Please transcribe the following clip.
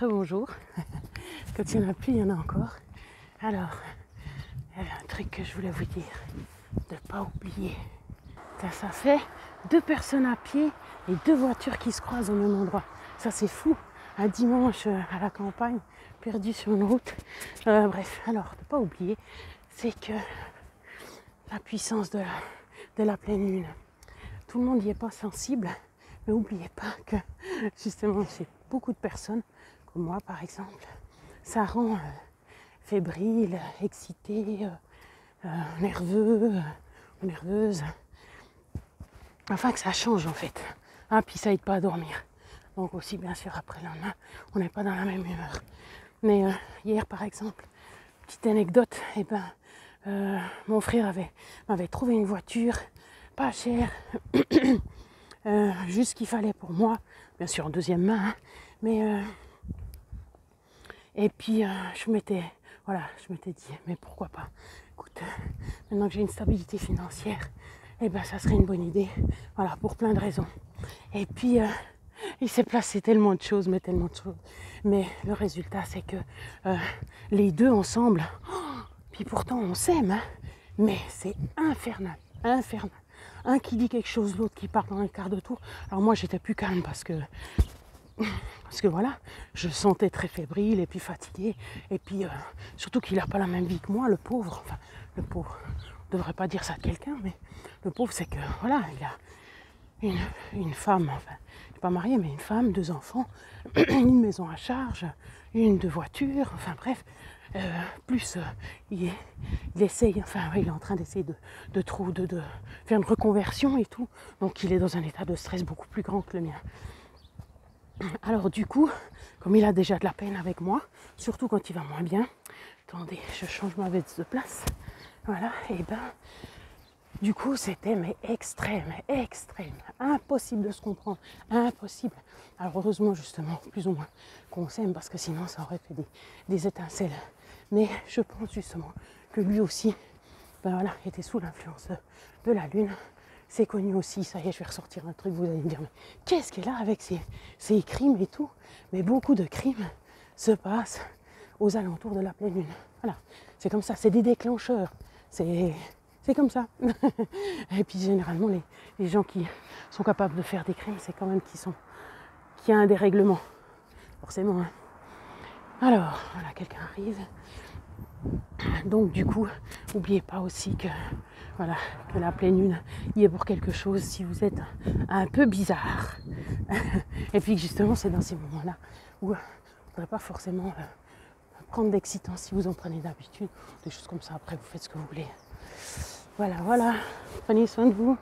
Bonjour. Quand il n'y en a plus, il y en a encore. Alors, il y avait un truc que je voulais vous dire, de ne pas oublier. Ça fait 2 personnes à pied et 2 voitures qui se croisent au même endroit. Ça c'est fou. Un dimanche à la campagne, perdu sur une route. Bref, alors, de ne pas oublier, c'est que la puissance de la pleine lune, tout le monde n'y est pas sensible, mais n'oubliez pas que justement chez beaucoup de personnes, comme moi par exemple, ça rend fébrile, excité, nerveux, nerveuse. Enfin que ça change en fait. Ah, puis ça aide pas à dormir. Donc aussi bien sûr après le lendemain, on n'est pas dans la même humeur. Mais hier par exemple, petite anecdote, mon frère m'avait trouvé une voiture pas chère, juste ce qu'il fallait pour moi, bien sûr en deuxième main, hein, mais et puis je m'étais dit, mais pourquoi pas, écoute, maintenant que j'ai une stabilité financière, ça serait une bonne idée, voilà, pour plein de raisons. Et puis il s'est placé tellement de choses, mais le résultat c'est que les deux ensemble, puis pourtant on s'aime, hein, mais c'est infernal. Un qui dit quelque chose, l'autre qui part dans un quart de tour. Alors moi j'étais plus calme parce que voilà, je sentais très fébrile et puis fatiguée. Et puis surtout qu'il n'a pas la même vie que moi, le pauvre. Enfin, le pauvre, on ne devrait pas dire ça de quelqu'un, mais le pauvre c'est que voilà, il a une femme, enfin, il n'est pas marié, mais une femme, 2 enfants, une maison à charge, 2 voitures, enfin bref. Plus il essaye, enfin il est en train d'essayer de faire une reconversion et tout, donc il est dans un état de stress beaucoup plus grand que le mien. Alors du coup, comme il a déjà de la peine avec moi, surtout quand il va moins bien, attendez, je change ma veste de place, voilà, du coup c'était extrême, impossible de se comprendre, impossible. Alors heureusement justement, plus ou moins, qu'on s'aime parce que sinon ça aurait fait des étincelles. Mais je pense justement que lui aussi, était sous l'influence de la lune. C'est connu aussi, ça y est, je vais ressortir un truc, vous allez me dire, mais qu'est-ce qu'elle a avec ces crimes et tout? Mais beaucoup de crimes se passent aux alentours de la pleine lune. Voilà, c'est comme ça, c'est des déclencheurs. C'est comme ça. Et puis généralement, les gens qui sont capables de faire des crimes, c'est quand même qui a un dérèglement. Forcément. Hein. Alors, voilà, quelqu'un arrive. Donc du coup, n'oubliez pas aussi que la pleine lune y est pour quelque chose si vous êtes un peu bizarre. Et puis justement, c'est dans ces moments-là où vous ne faudrait pas forcément prendre d'excitant si vous en prenez d'habitude, des choses comme ça. Après, vous faites ce que vous voulez. Voilà, prenez soin de vous.